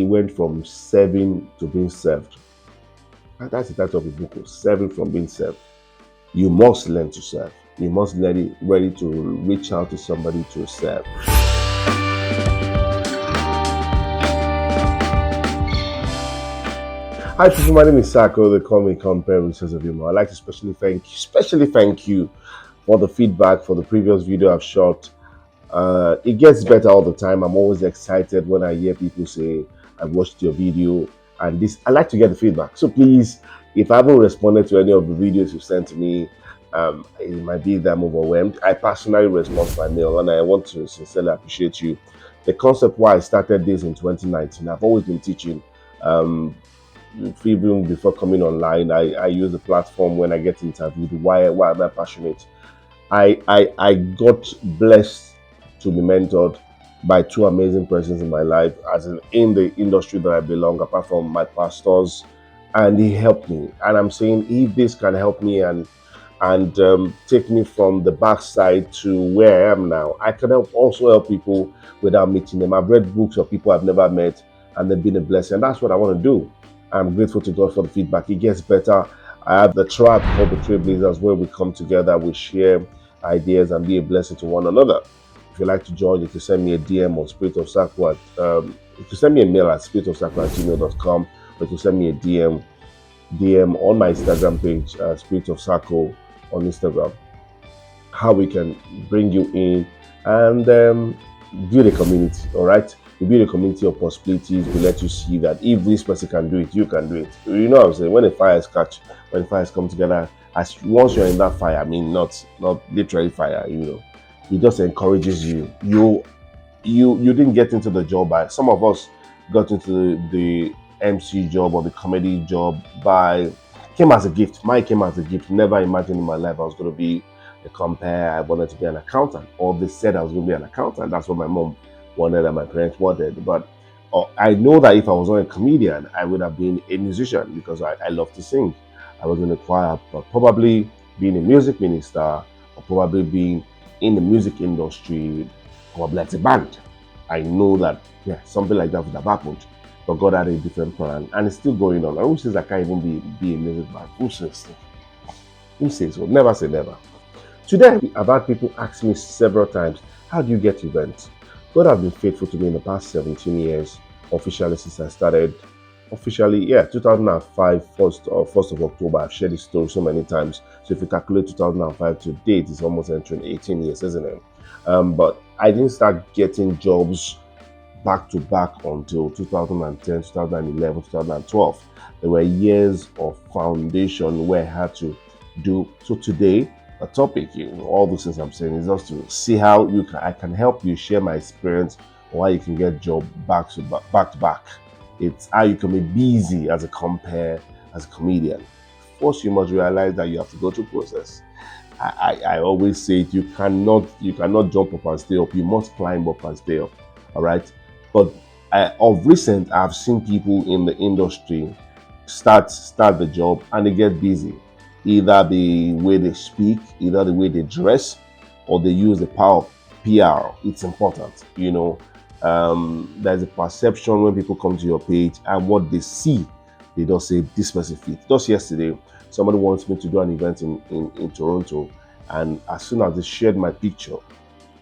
He went from serving to being served. That's the title of the book, Serving from Being Served. You must learn to serve. You must be ready to reach out to somebody to serve. Hi people, my name is Sako. They call me Compere with sense of humor. I'd like to especially thank you for the feedback for the previous video I've shot. It gets better all the time. I'm always excited when I hear people say, I watched your video, and this, I like to get the feedback. So please, if I haven't responded to any of the videos you've sent to me, it might be that I'm overwhelmed. I personally respond by mail, and I want to sincerely appreciate you. The concept why I started this in 2019, I've always been teaching. Even before coming online, I use the platform when I get interviewed. Why am I passionate? I got blessed to be mentored by two amazing persons in my life, as in the industry that I belong, apart from my pastors, and he helped me. And I'm saying, if this can help me and take me from the backside to where I am now, I can also help people without meeting them. I've read books of people I've never met, and they've been a blessing. And that's what I want to do. I'm grateful to God for the feedback. It gets better. I have the tribe called the Trailblazers, where we come together, we share ideas and be a blessing to one another. If you'd like to join, you can send me a DM on SpiritofSacotv. You can send me a mail at SpiritofSacotv@gmail.com, or you can send me a DM on my Instagram page, SpiritofSacotv on Instagram. How we can bring you in and build a community, all right? We build a community of possibilities. We let you see that if this person can do it, you can do it. You know what I'm saying? When the fires come together, once you're in that fire, I mean, not literally fire, it just encourages you. You didn't get into the job by, some of us got into the MC job or the comedy job came as a gift. Mine came as a gift. Never imagined in my life I was going to be a Compere. I wanted to be an accountant, or they said I was going to be an accountant. That's what my mom wanted and my parents wanted. But I know that if I was not a comedian, I would have been a musician, because I love to sing. I was in the choir, but probably being a music minister, or probably being in the music industry, probably like a band. I know that, something like that would have happened. But God had a different plan, and it's still going on. And who says I can't even be a music band? Who says so? Who says so? Never say never. Today, I've had people ask me several times, how do you get events? God has been faithful to me in the past 17 years, officially since I started. 2005, 1st of October. I've shared this story so many times. So if you calculate 2005 to date, it's almost entering 18 years, isn't it? But I didn't start getting jobs back to back until 2010, 2011, 2012. There were years of foundation where I had to do. So today, a topic, all those things I'm saying is just to see how I can help you share my experience on how you can get job back to back. It's how you can be busy as a Compere, as a comedian. First, you must realize that you have to go through process. I always say it, you cannot jump up and stay up. You must climb up and stay up. All right. But of recent, I've seen people in the industry start the job and they get busy. Either the way they speak, either the way they dress, or they use the power of PR. It's important, There's a perception when people come to your page, and what they see, they don't say this person fit. Just yesterday, somebody wants me to do an event in Toronto, and as soon as they shared my picture,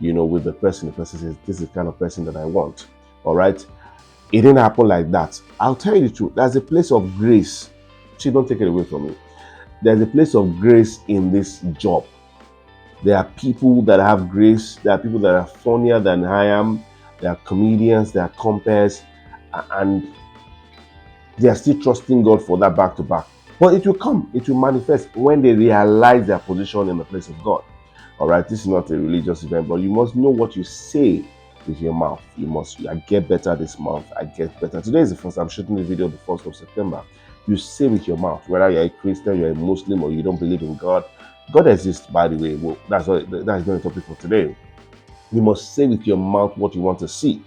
with the person says, this is the kind of person that I want. All right. It didn't happen like that. I'll tell you the truth. There's a place of grace. See, don't take it away from me. There's a place of grace in this job. There are people that have grace. There are people that are funnier than I am. There are comedians. There are compares, and they are still trusting God for that back to back. But it will come. It will manifest when they realize their position in the place of God. All right. This is not a religious event, but you must know what you say with your mouth. I get better this month. I get better. Today is the first. I'm shooting the video the 1st of September. You say with your mouth, whether you're a Christian, you're a Muslim, or you don't believe in God. God exists, by the way. Well, that's not the topic for today. You must say with your mouth what you want to see.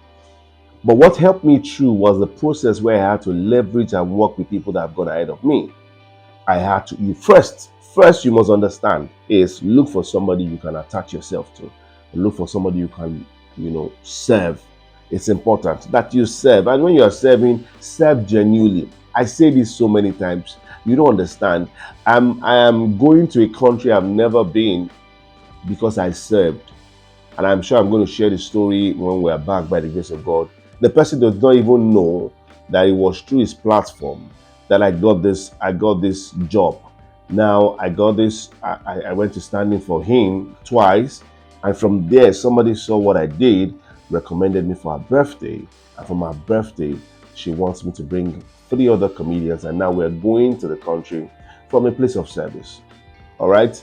But what helped me through was the process where I had to leverage and work with people that have gone ahead of me. I had to, first you must understand is look for somebody you can attach yourself to. Look for somebody you can, serve. It's important that you serve. And when you are serving, serve genuinely. I say this so many times. You don't understand. I am going to a country I've never been because I served. And I'm sure I'm going to share the story when we're back by the grace of God. The person does not even know that it was through his platform that I got this job. Now I got this, I went to stand in for him twice. And from there, somebody saw what I did, recommended me for her birthday. And for my birthday, she wants me to bring 3 other comedians. And now we're going to the country from a place of service. All right.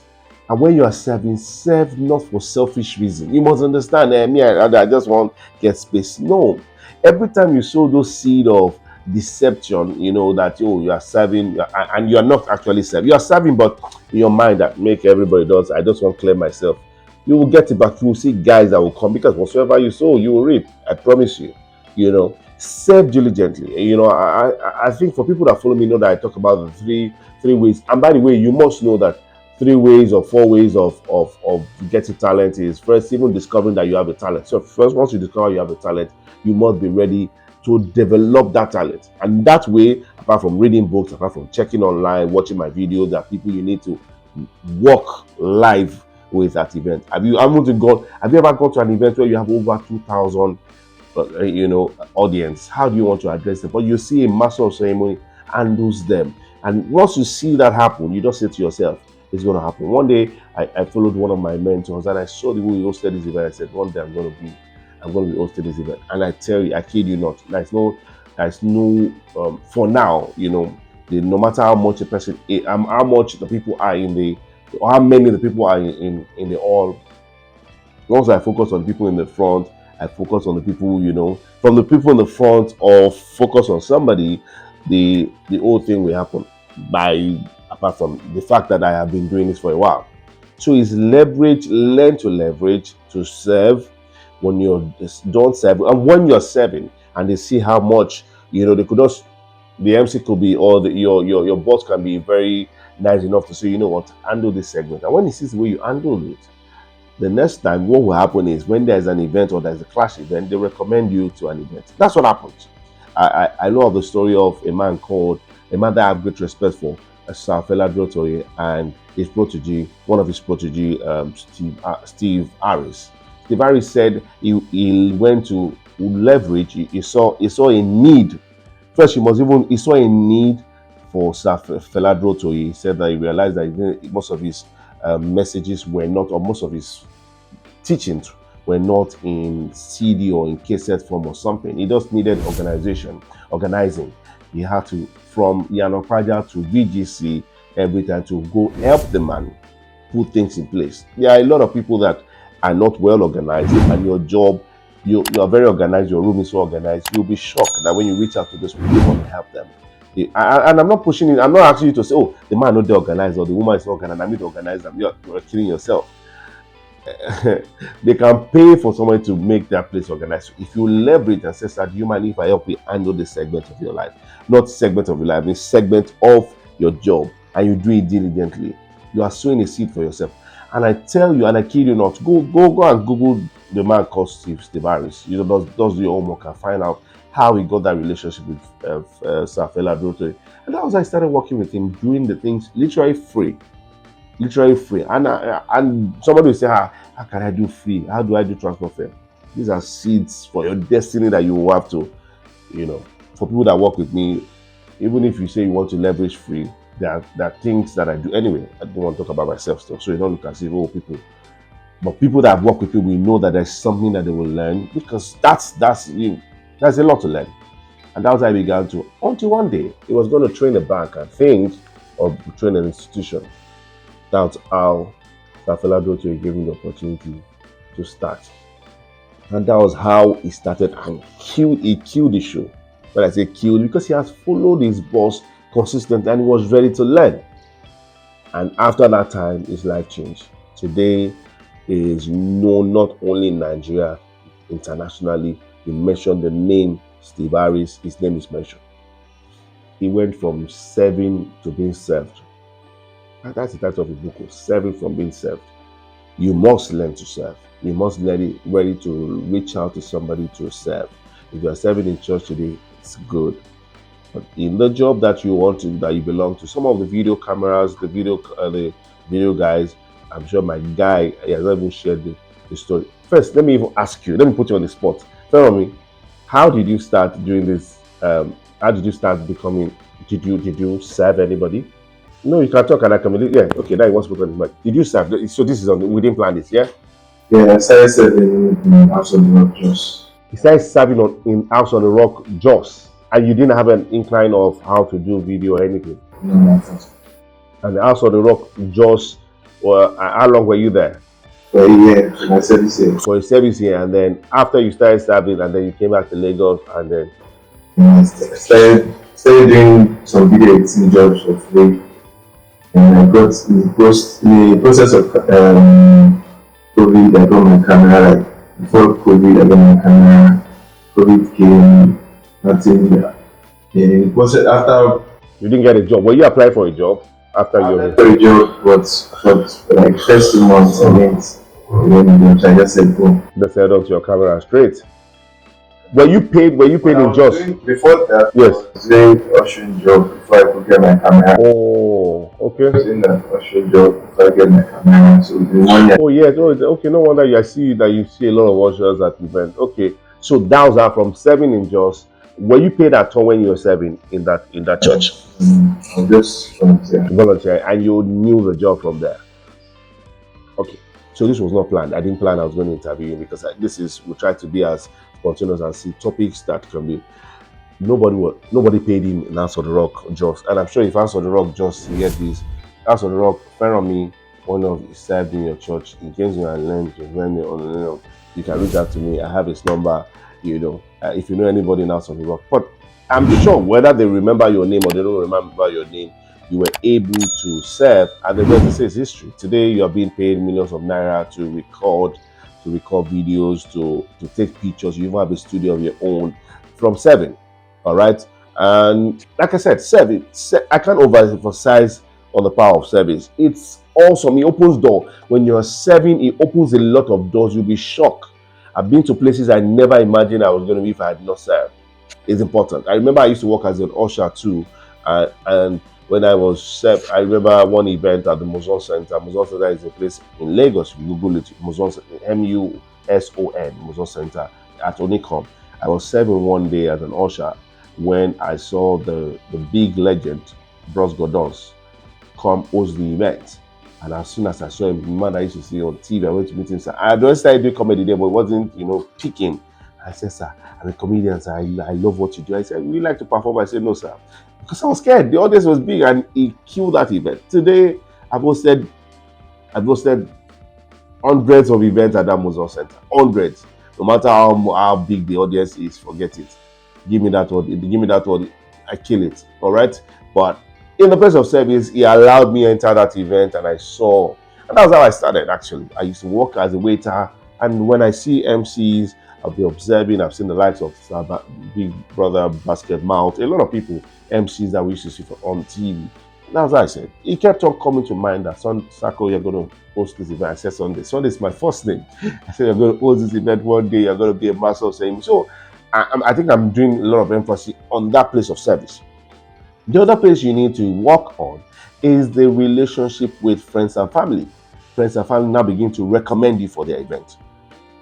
And when you are serving, serve not for selfish reason. You must understand. I just want to get space. No. Every time you sow those seed of deception, that you are serving and you are not actually serving. You are serving, but in your mind that make everybody does. I just want to clear myself. You will get it back. You will see guys that will come because whatsoever you sow, you will reap. I promise you. Serve diligently. I think for people that follow me know that I talk about the three ways. And by the way, you must know that 3 ways or 4 ways of getting talent is first even discovering that you have a talent. So first, once you discover you have a talent, you must be ready to develop that talent. And that way, apart from reading books, apart from checking online, watching my videos, there are people you need to work live with at event. Have you ever gone to an event where you have over 2,000 audience? How do you want to address them? But you see a master of ceremony handles them. And once you see that happen, you just say to yourself, it's going to happen. One day, I followed one of my mentors and I saw the way he hosted this event. I said, one day I'm going to be hosting this event. And I tell you, I kid you not, there's no, for now, no matter how much a person, how much the people are or how many the people are in the hall. Once I focus on people in the front, I focus on the people, from the people in the front, or focus on somebody, the whole thing will happen apart from the fact that I have been doing this for a while. So it's learn to leverage, to serve when you don't serve. And when you're serving and they see how much, they could just, the MC could be, or your boss can be very nice enough to say, you know what, handle this segment. And when he sees the way you handle it, the next time what will happen is when there's an event or there's a clash event, they recommend you to an event. That's what happens. I know of the story of a man that I have great respect for, Sir Feladrotoye, and his protege, one of his protege, Steve Harris. Steve Harris said he went to leverage. He saw a need. First, he saw a need for Sir Feladrotoye. He said that he realized that most of his messages were not, or most of his teachings were not in CD or in cassette form or something. He just needed organizing. He had to, from Yanopaja to VGC, every time to go help the man put things in place. There are a lot of people that are not well organized, and your job, you are very organized, your room is so organized, you'll be shocked that when you reach out to those people, you want to help them. And I'm not pushing it, I'm not asking you to say, oh, the man not organized or the woman is not organized, I need to organize them. You're killing yourself. They can pay for somebody to make their place organized. If you leverage and say, sir, do you mind if I help you handle this segment of your life? Not segment of your life, this segment of your job, and you do it diligently, you are sowing a seed for yourself. And I tell you, and I kid you not, go and Google the man called Steve Harris. Does your homework and find out how he got that relationship with Sir Feladrotoye. And that was how I started working with him, doing the things literally free. And somebody will say, how can I do free? How do I do transport fare? These are seeds for your destiny that you will have to, for people that work with me, even if you say you want to leverage free, there are things that I do. Anyway, I don't want to talk about myself still, so you don't look as if, people. But people that work with you will know that there's something that they will learn, because that's a lot to learn. And that's how I began to, until one day, he was going to train a bank, I think, or train an institution. That's how Feladrotoye gave him the opportunity to start. And that was how he started, and he killed the show. When I say killed, because he has followed his boss consistently and he was ready to learn. And after that time, his life changed. Today, he is known not only in Nigeria, internationally. He mentioned the name Steve Harris, his name is mentioned. He went from serving to being served. That's the title of the book, Serving from Being Served. You must learn to serve. You must be ready to reach out to somebody to serve. If you are serving in church today, it's good. But in the job that you want to, that you belong to, some of the video cameras, the video guys, I'm sure my guy has not even shared the story. First, let me even ask you. Let me put you on the spot. Tell me, how did you start doing this? How did you start becoming? Did you serve anybody? No, you can talk and I can believe. Yeah, okay. Now you want to put on the mic. Did you serve? So this is on. We didn't plan this. Yeah. Yeah, I started serving in House of the Rock Jos. He started serving in House on the Rock, Jos, and you didn't have an incline of how to do video or anything. No, nothing. And the House on the Rock, Jos, how long were you there? For a year, for my service year. For a service year, and then after you started serving, and then you came back to Lagos, and then I started doing some video editing jobs for free. And I got in the process of COVID, I got my camera. Like before COVID, I got my camera. COVID came, nothing. In the process after you didn't get a job. Were you applying for a job after I you? applied for a job, but for like first 2 months, I didn't. And then I just said go. Just held on to your camera straight. Were you paid in Jos? Before that, yes. I was doing ushering job before I could get my camera. Oh, okay. I was doing that ushering job before I get my camera. So within 1 year. Oh yes. Oh, okay. No wonder I see that you see a lot of ushers at events. Okay. So that was from serving in Jos. Were you paid at all when you were serving in that church? I just volunteer, and you knew the job from there. Okay. So this was not planned. I didn't plan I was going to interview you because we try to be as spontaneous and see topics that can be. Nobody paid him in House of the Rock Jos, and I'm sure if House of the Rock Jos hear this, House of the Rock, friend of me, one of you served in your church, in case you are learning, you can reach out to me. I have his number. If you know anybody in House of the Rock, but I'm sure whether they remember your name or they don't remember your name, you were able to serve, and the rest is history. Today, you are being paid millions of naira to record videos, to take pictures. You even have a studio of your own from serving. All right, and like I said, serving. I can't overemphasize on the power of service. It's awesome. It opens doors. When you're serving, it opens a lot of doors. You'll be shocked. I've been to places I never imagined I was going to be if I had not served. It's important. I remember I used to work as an usher too, and when I was served, I remember one event at the Muson Center. Muson Center is a place in Lagos. You Google it, Muson, M-U-S-O-N, Muson Center at Onikom. I was serving one day as an usher when I saw the big legend, Bros Godons, come host the event. And as soon as I saw him, the man I used to see on TV, I went to meet him. Sir, I don't started doing comedy there, but it wasn't, picking. I said, sir, I'm a comedian, sir. I love what you do. I said, would you like to perform? I said, no, sir. Because I was scared. The audience was big and he killed that event. Today, I've hosted hundreds of events at that Muson Center. Hundreds. No matter how big the audience is, forget it. Give me that word. I kill it. All right? But in the place of service, he allowed me to enter that event and I saw. And that was how I started, actually. I used to work as a waiter. And when I see MCs, I'll be observing. I've seen the likes of Big Brother, Basket Mouth, a lot of people, MCs that we used to see on TV. That's what I said. He kept on coming to mind that Sako, you're going to host this event. I said Sunday. Sunday is my first name. I said, you're going to host this event one day. You're going to be a master of saying. So I think I'm doing a lot of emphasis on that place of service. The other place you need to work on is the relationship with friends and family. Friends and family now begin to recommend you for their event.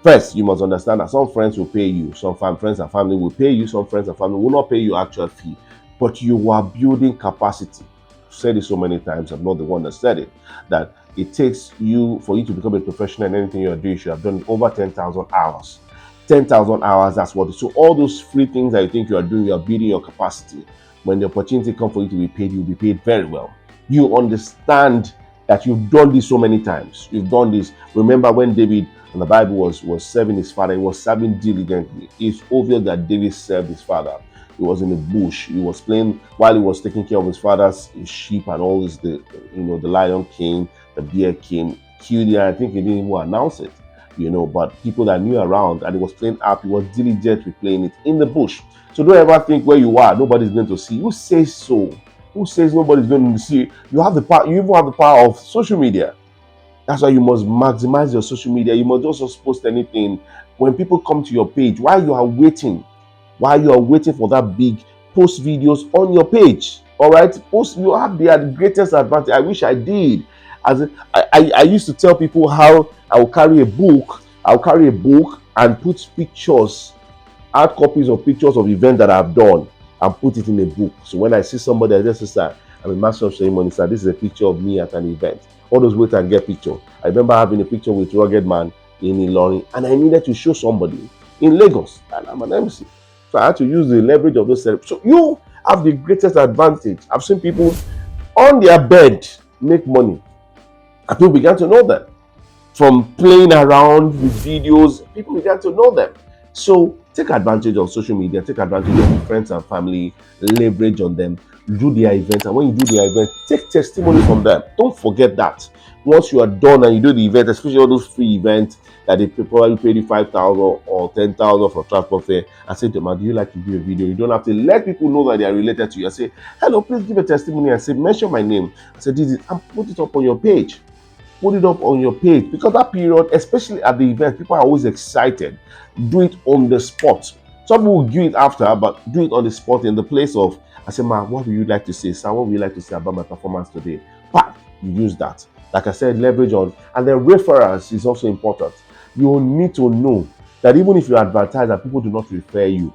First, you must understand that some friends will pay you, some friends and family will pay you, some friends and family will not pay you actual fee, but you are building capacity. I've said it so many times, I'm not the one that said it, that it takes you, for you to become a professional in anything you're doing, you should have done over 10,000 hours. 10,000 hours, that's what it is. So all those free things that you think you are doing, you are building your capacity. When the opportunity comes for you to be paid, you'll be paid very well. You understand that you've done this so many times. You've done this. Remember when David in the Bible was serving his father, he was serving diligently. It's obvious that David served his father. He was in the bush. He was playing while he was taking care of his father's sheep and all this. The lion came, the bear came, killed it. I think he didn't even announce it, but people that knew around, and he was playing up. He was diligently playing it in the bush. So don't ever think where you are, nobody's going to see. Who says so? Who says nobody's going to see? You have the power. You even have the power of social media. That's why you must maximize your social media. You must also post anything. When people come to your page, while you are waiting for that big, post videos on your page. All right, post. You have the greatest advantage. I wish I did. I used to tell people how I'll carry a book and put pictures, hard copies of pictures of events that I've done, and put it in a book. So when I see somebody, I just say, sir, I'm a master of ceremony, sir. This is a picture of me at an event. All those wait and get picture. I remember having a picture with Rugged Man in Ilorin, and I needed to show somebody in Lagos, and I'm an MC. So I had to use the leverage of those. So you have the greatest advantage. I've seen people on their bed make money, and people began to know them. From playing around with videos, people began to know them. So take advantage of social media, take advantage of your friends and family, leverage on them, do their events, and when you do their event, take testimony from them. Don't forget that. Once you are done and you do the event, especially all those free events that they probably paid you 5,000 or 10,000 for transport fare, I say to them, do you like to do a video? You don't have to let people know that they are related to you. I say, hello, please give a testimony. I say, mention my name. I say, this is, and put it up on your page. Put it up on your page, because that period, especially at the event, people are always excited. Do it on the spot. Some people will do it after, but do it on the spot in the place of, I say, man, what would you like to say, sir? What would you like to say about my performance today? But you use that. Like I said, leverage on. And then reference is also important. You need to know that even if you advertise and people do not refer you,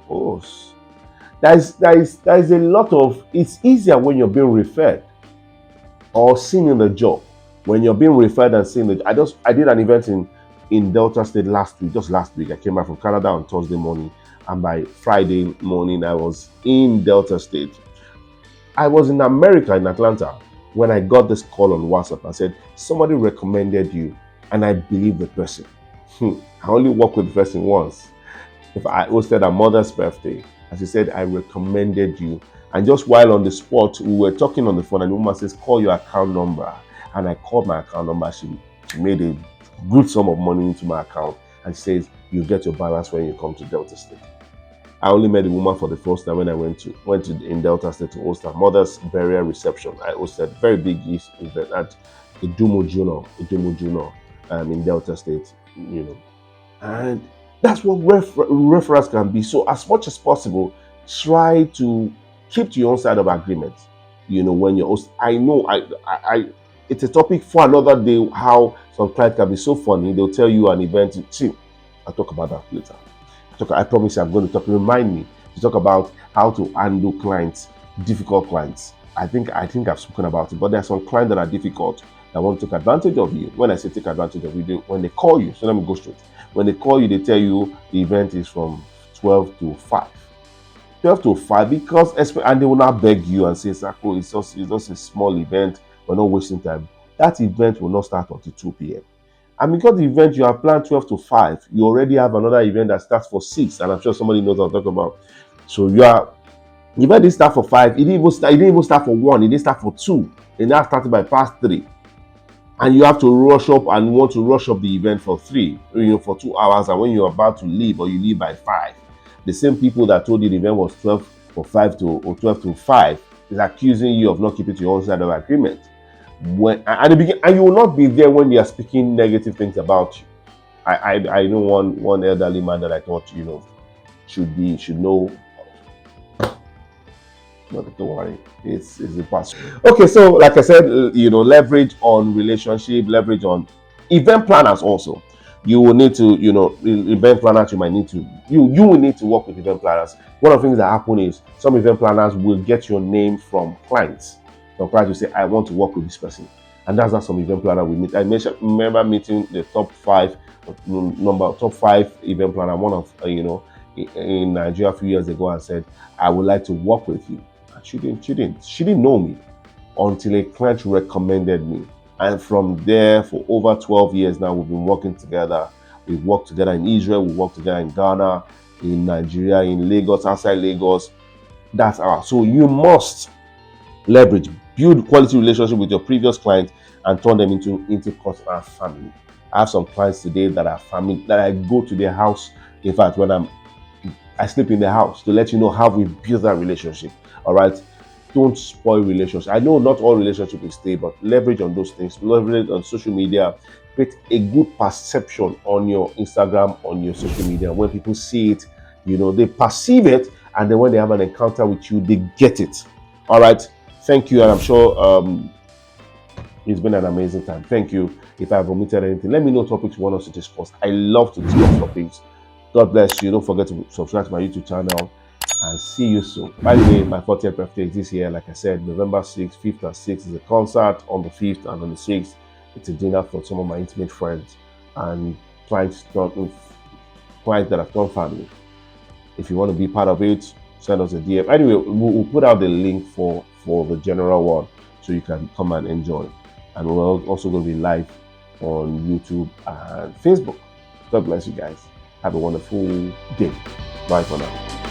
there is a lot of, it's easier when you're being referred or seen in the job. When you're being referred and seen, I did an event in Delta State just last week. I came back from Canada on Thursday morning, and by Friday morning I was in Delta State. I was in America, in Atlanta, when I got this call on WhatsApp. I said, somebody recommended you, and I believe the person. I only worked with the person once. If I hosted her mother's birthday, and she said, I recommended you. And just while on the spot, we were talking on the phone, and the woman says, call your account number. And I called my account number. She made a good sum of money into my account, and she says, you get your balance when you come to Delta State. I only met the woman for the first time when I went in Delta State to host her mother's burial reception. I hosted a very big event at Idumo Juno, in Delta State, and that's what referrals can be. So as much as possible, try to keep to your own side of agreement. When you're host, I know it's a topic for another day, how some clients can be so funny. They'll tell you an event. See, I'll talk about that later. I promise you I'm going to talk. Remind me to talk about how to handle clients, difficult clients. I think I've spoken about it, but there are some clients that are difficult that want to take advantage of you. When I say take advantage of you, when they call you, so let me go straight. When they call you, they tell you the event is from 12 to 5. 12 to 5, and they will not beg you and say, Sako, it's just a small event. We're not wasting time. That event will not start until 2 p.m. And because the event you have planned 12 to 5, you already have another event that starts for 6, and I'm sure somebody knows what I'm talking about. So the event didn't start for 5, it didn't even start for 1, it didn't start for 2. It now started by past 3. And you have to rush up and want to rush up the event for 3, for 2 hours, and when you're about to leave or you leave by 5, the same people that told you the event was 12 or 5 to or 12 to 5 is accusing you of not keeping to your own side of agreement. And you will not be there when they are speaking negative things about you. I know one elderly man that I thought should know. But don't worry, it's the past. Okay, so like I said, leverage on relationship, leverage on event planners also. You will need to, event planners. You might need to. You will need to work with event planners. One of the things that happen is some event planners will get your name from clients. Some clients will say, I want to work with this person. And that's not some event planner we meet. I remember meeting the top 5 event planner, one of, in Nigeria a few years ago, and said, I would like to work with you. And she didn't know me until a client recommended me. And from there, for over 12 years now, we've been working together. We've worked together in Israel, we worked together in Ghana, in Nigeria, in Lagos, outside Lagos. That's our. So you must leverage, build quality relationship with your previous clients and turn them into customer family. I have some clients today that are family, that I go to their house. In fact, when I sleep in their house to let you know how we build that relationship. All right. Don't spoil relationships. I know not all relationships will stay, but leverage on those things. Leverage on social media. create a good perception on your Instagram, on your social media. When people see it, they perceive it, and then when they have an encounter with you, they get it. All right. Thank you, and I'm sure it's been an amazing time. Thank you. If I've omitted anything, let me know topics you want us to discuss. I love to discuss topics. God bless you. Don't forget to subscribe to my YouTube channel, and see you soon. By the way, my 40th birthday is this year. Like I said, November 6th, 5th, and 6th is a concert. On the 5th and on the 6th, it's a dinner for some of my intimate friends and clients that have turned family. If you want to be part of it, send us a DM. Anyway, we'll put out the link for the general one so you can come and enjoy. And we're also going to be live on YouTube and Facebook. God bless you guys. Have a wonderful day. Bye for now.